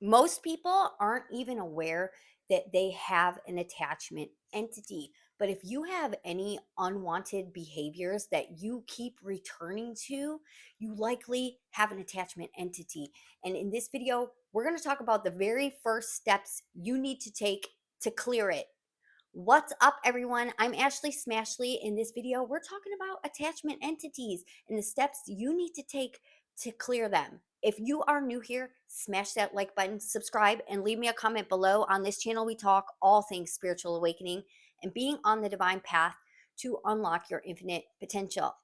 Most people aren't even aware that they have an attachment entity. But if you have any unwanted behaviors that you keep returning to, you likely have an attachment entity. And in this video, we're going to talk about the very first steps you need to take to clear it. What's up, everyone? I'm Ashley Smashley. In this video, we're talking about attachment entities and the steps you need to take to clear them. If you are new here, smash that like button, subscribe, and leave me a comment below. On this channel, we talk all things spiritual awakening and being on the divine path to unlock your infinite potential.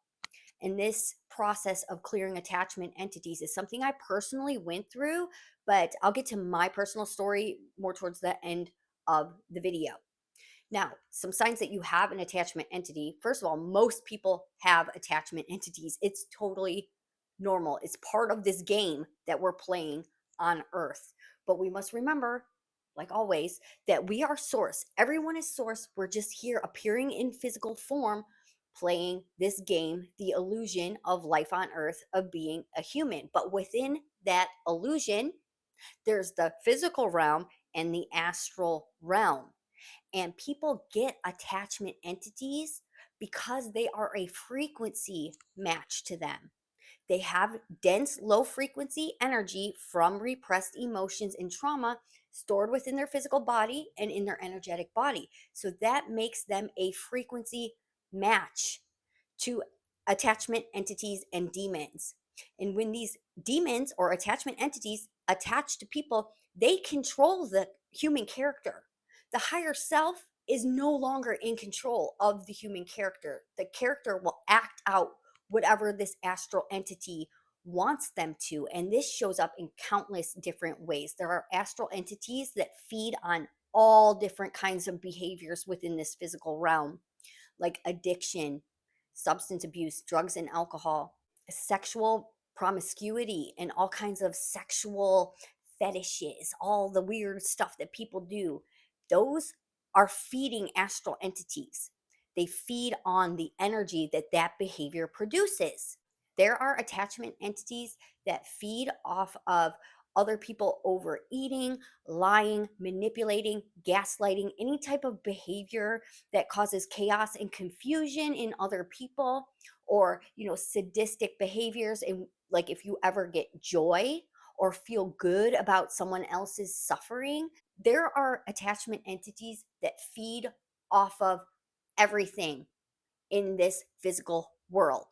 And this process of clearing attachment entities is something I personally went through, but I'll get to my personal story more towards the end of the video. Now, some signs that you have an attachment entity. First of all, most people have attachment entities. It's totally normal. It's part of this game that we're playing on Earth. But we must remember, like always, that we are source. Everyone is source. We're just here appearing in physical form, playing this game, the illusion of life on Earth, of being a human. But within that illusion, there's the physical realm and the astral realm. And people get attachment entities because they are a frequency match to them. They have dense, low frequency energy from repressed emotions and trauma stored within their physical body and in their energetic body. So that makes them a frequency match to attachment entities and demons. And when these demons or attachment entities attach to people, they control the human character. The higher self is no longer in control of the human character. The character will act out whatever this astral entity wants them to. And this shows up in countless different ways. There are astral entities that feed on all different kinds of behaviors within this physical realm, like addiction, substance abuse, drugs and alcohol, sexual promiscuity, and all kinds of sexual fetishes, all the weird stuff that people do. Those are feeding astral entities. They feed on the energy that that behavior produces. There are attachment entities that feed off of other people overeating, lying, manipulating, gaslighting, any type of behavior that causes chaos and confusion in other people, or sadistic behaviors. And like, if you ever get joy or feel good about someone else's suffering, there are attachment entities that feed off of everything in this physical world.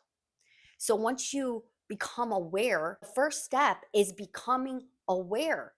So once you become aware, the first step is becoming aware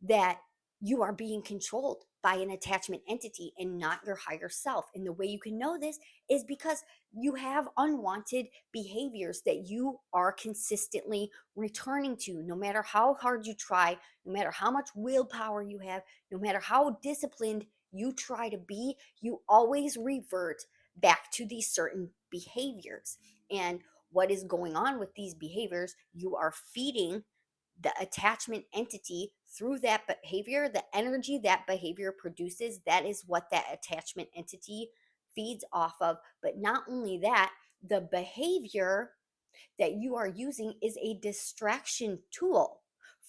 that you are being controlled by an attachment entity and not your higher self. And the way you can know this is because you have unwanted behaviors that you are consistently returning to. No matter how hard you try, no matter how much willpower you have, no matter how disciplined you try to be, you always revert back to these certain behaviors. And what is going on with these behaviors? You are feeding the attachment entity through that behavior. The energy that behavior produces, that is what that attachment entity feeds off of. But not only that, the behavior that you are using is a distraction tool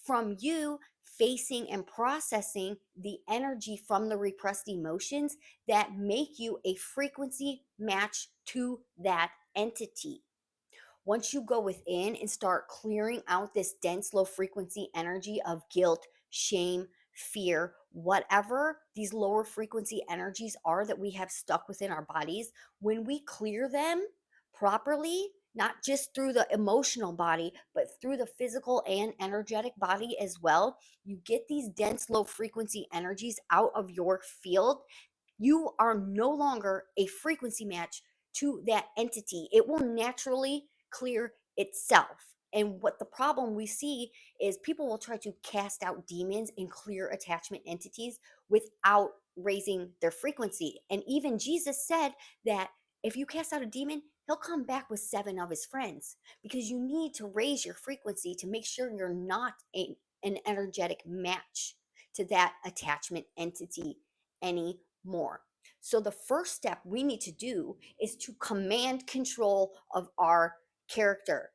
from you facing and processing the energy from the repressed emotions that make you a frequency match to that entity. Once you go within and start clearing out this dense, low frequency energy of guilt, shame, fear, whatever these lower frequency energies are that we have stuck within our bodies, when we clear them properly, not just through the emotional body, but through the physical and energetic body as well, you get these dense, low frequency energies out of your field. You are no longer a frequency match to that entity. It will naturally clear itself. And what the problem we see is people will try to cast out demons and clear attachment entities without raising their frequency. And even Jesus said that if you cast out a demon, he'll come back with 7 of his friends, because you need to raise your frequency to make sure you're not an energetic match to that attachment entity anymore. So the first step we need to do is to command control of our character.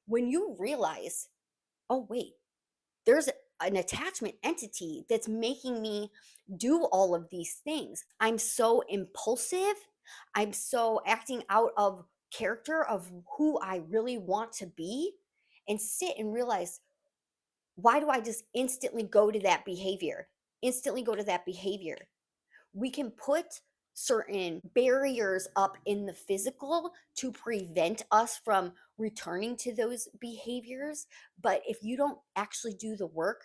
When you realize, oh, wait, there's an attachment entity that's making me do all of these things. I'm so impulsive. I'm so acting out of character of who I really want to be, and sit and realize, why do I just instantly go to that behavior? Instantly go to that behavior. We can put certain barriers up in the physical to prevent us from returning to those behaviors. But if you don't actually do the work,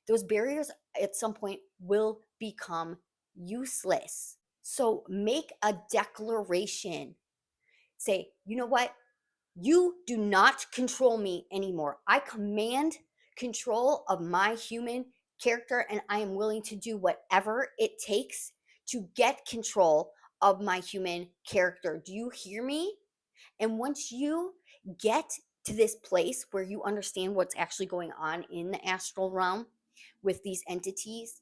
those barriers at some point will become useless. So make a declaration. Say, you know what? You do not control me anymore. I command control of my human character, and I am willing to do whatever it takes to get control of my human character. Do you hear me? And once you get to this place where you understand what's actually going on in the astral realm with these entities,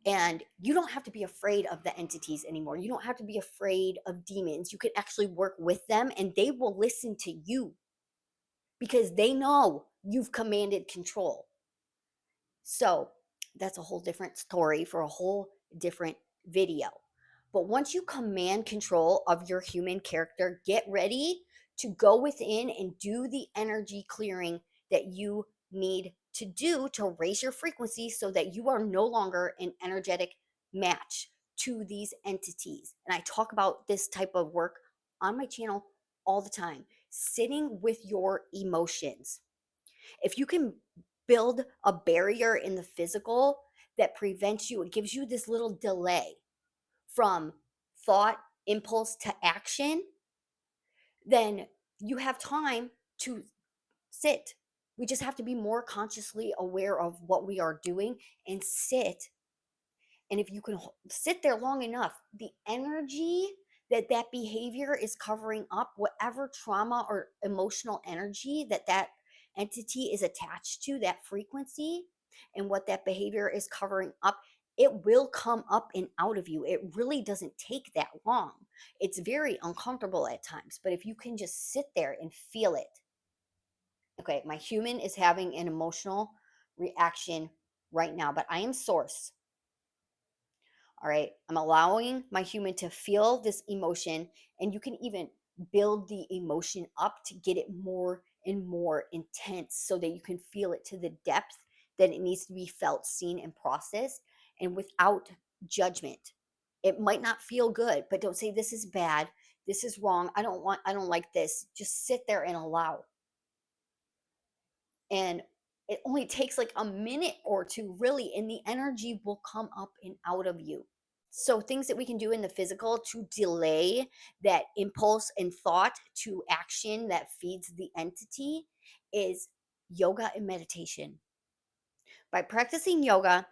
and you don't have to be afraid of the entities anymore. You don't have to be afraid of demons. You can actually work with them and they will listen to you because they know you've commanded control. So that's a whole different story for a whole different video. But once you command control of your human character, get ready to go within and do the energy clearing that you need to do to raise your frequency so that you are no longer an energetic match to these entities. And I talk about this type of work on my channel all the time, sitting with your emotions. If you can build a barrier in the physical that prevents you, it gives you this little delay from thought, impulse to action, then you have time to sit. We just have to be more consciously aware of what we are doing and sit. And if you can sit there long enough, the energy that that behavior is covering up, whatever trauma or emotional energy that that entity is attached to, that frequency, and what that behavior is covering up, it will come up and out of you. It really doesn't take that long. It's very uncomfortable at times, but if you can just sit there and feel it. Okay, my human is having an emotional reaction right now, but I am source. All right. I'm allowing my human to feel this emotion, and you can even build the emotion up to get it more and more intense so that you can feel it to the depth that it needs to be felt, seen, and processed, and without judgment. It might not feel good, but don't say, this is bad. This is wrong. I don't like this. Just sit there and allow. And it only takes like a minute or two, really, and the energy will come up and out of you. So, things that we can do in the physical to delay that impulse and thought to action that feeds the entity is yoga and meditation. By practicing yoga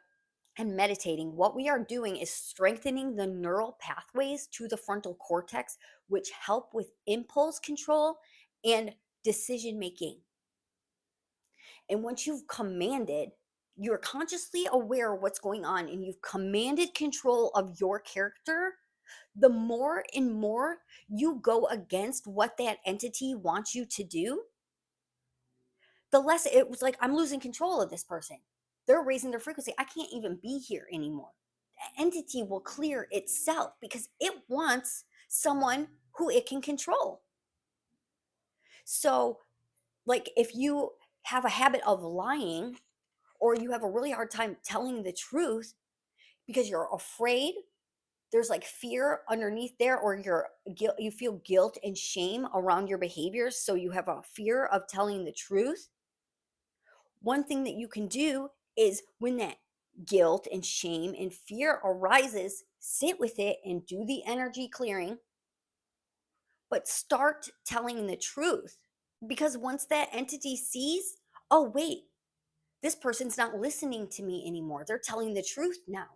and meditating, what we are doing is strengthening the neural pathways to the frontal cortex, which help with impulse control and decision making. And once you've commanded, you're consciously aware of what's going on and you've commanded control of your character, the more and more you go against what that entity wants you to do, the less it was like, I'm losing control of this person. They're raising their frequency. I can't even be here anymore. The entity will clear itself because it wants someone who it can control. So, like, if you have a habit of lying or you have a really hard time telling the truth because you're afraid, there's like fear underneath there, or you feel guilt and shame around your behaviors, so you have a fear of telling the truth. One thing that you can do is, when that guilt and shame and fear arises, sit with it and do the energy clearing, but start telling the truth. Because once that entity sees, oh wait, this person's not listening to me anymore, they're telling the truth now,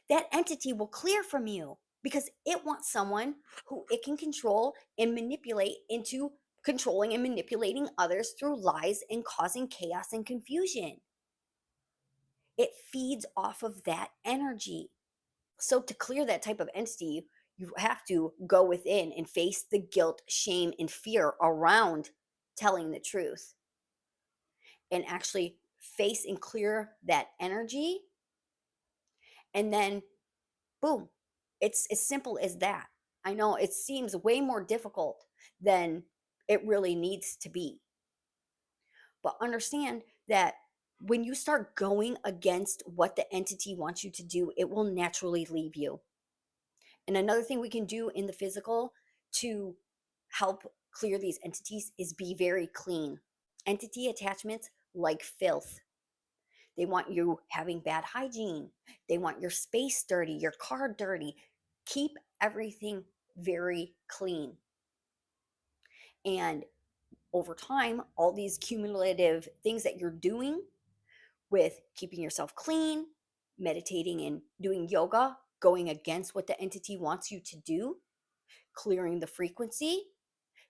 that entity will clear from you because it wants someone who it can control and manipulate into controlling and manipulating others through lies and causing chaos and confusion. It feeds off of that energy. So, to clear that type of entity, you have to go within and face the guilt, shame, and fear around telling the truth and actually face and clear that energy, and then boom, it's as simple as that. I know it seems way more difficult than it really needs to be, but understand that when you start going against what the entity wants you to do, it will naturally leave you. And another thing we can do in the physical to help clear these entities is be very clean. Entity attachments like filth. They want you having bad hygiene. They want your space dirty, your car dirty. Keep everything very clean. And over time, all these cumulative things that you're doing with keeping yourself clean, meditating and doing yoga, going against what the entity wants you to do, clearing the frequency,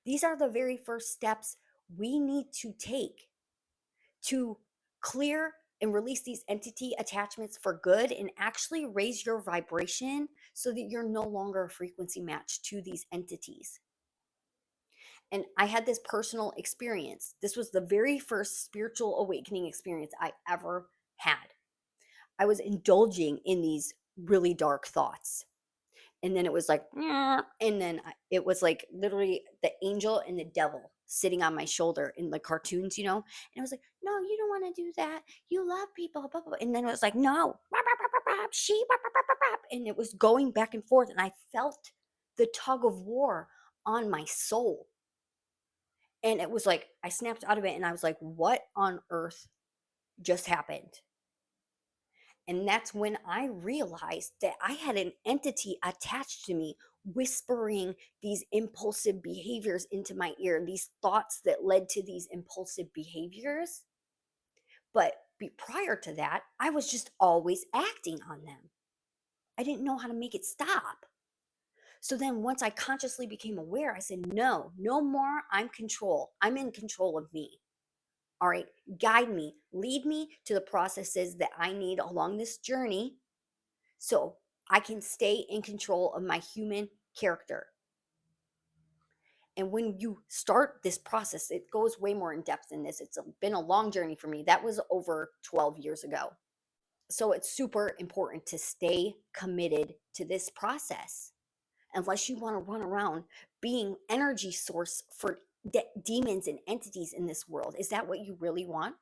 these are the very first steps we need to take to clear and release these entity attachments for good and actually raise your vibration so that you're no longer a frequency match to these entities. And I had this personal experience. This was the very first spiritual awakening experience I ever had. I was indulging in these really dark thoughts. And then it was like, "Nyeh," and then it was like literally the angel and the devil sitting on my shoulder in the cartoons, you know? And I was like, no, you don't want to do that. You love people, blah, blah, blah. And then it was like, no, blah, blah, blah, blah, blah, she, blah, blah, blah, blah, blah. And it was going back and forth. And I felt the tug of war on my soul. And it was like, I snapped out of it and I was like, what on earth just happened? And that's when I realized that I had an entity attached to me, whispering these impulsive behaviors into my ear, these thoughts that led to these impulsive behaviors. But prior to that, I was just always acting on them. I didn't know how to make it stop. So then once I consciously became aware, I said, no, no more. I'm in control of me. All right, guide me, lead me to the processes that I need along this journey so I can stay in control of my human character. And when you start this process, it goes way more in depth than this. It's been a long journey for me. That was over 12 years ago. So it's super important to stay committed to this process unless you want to run around being energy source for demons and entities in this world. Is that what you really want?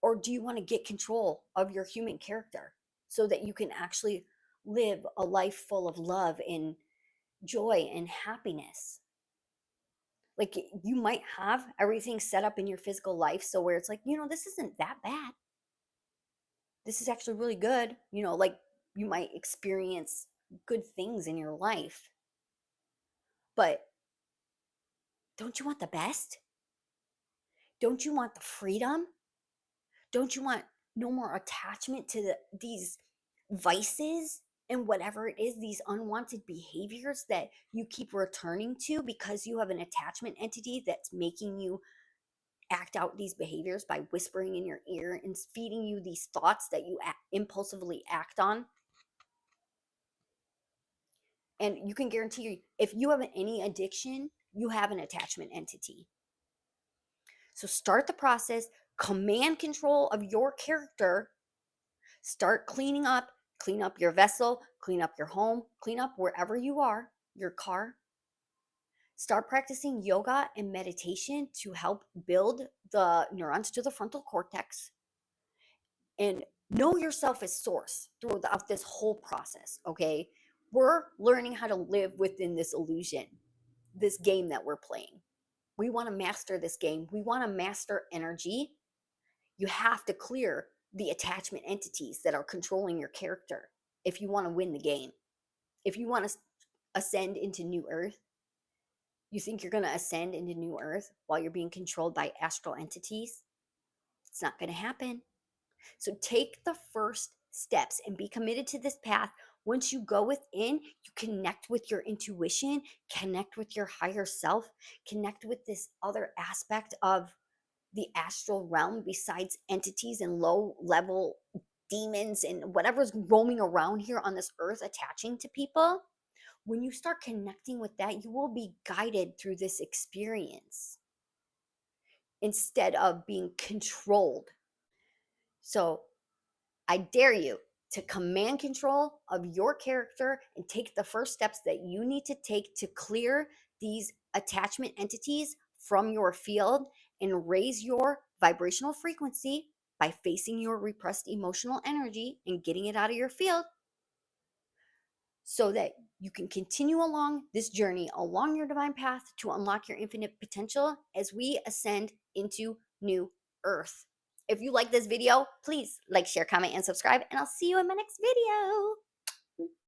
Or do you want to get control of your human character so that you can actually live a life full of love and joy and happiness? Like you might have everything set up in your physical life so where it's like, this isn't that bad. This is actually really good. Like you might experience good things in your life. But don't you want the best? Don't you want the freedom? Don't you want no more attachment to these vices and whatever it is, these unwanted behaviors that you keep returning to because you have an attachment entity that's making you act out these behaviors by whispering in your ear and feeding you these thoughts that you impulsively act on? And you can guarantee you, if you have any addiction, you have an attachment entity. So start the process, command control of your character. Start cleaning up, clean up your vessel, clean up your home, clean up wherever you are, your car. Start practicing yoga and meditation to help build the neurons to the frontal cortex and know yourself as source throughout this whole process. Okay. We're learning how to live within this illusion, this game that we're playing. We want to master this game. We want to master energy. You have to clear the attachment entities that are controlling your character if you want to win the game. If you want to ascend into New Earth, you think you're going to ascend into New Earth while you're being controlled by astral entities? It's not going to happen. So take the first steps and be committed to this path. Once you go within, you connect with your intuition, connect with your higher self, connect with this other aspect of the astral realm besides entities and low level demons and whatever's roaming around here on this earth attaching to people. When you start connecting with that, you will be guided through this experience. instead of being controlled. So I dare you to command control of your character and take the first steps that you need to take to clear these attachment entities from your field and raise your vibrational frequency by facing your repressed emotional energy and getting it out of your field so that you can continue along this journey along your divine path to unlock your infinite potential as we ascend into new earth. If you like this video, please like, share, comment, and subscribe, and I'll see you in my next video.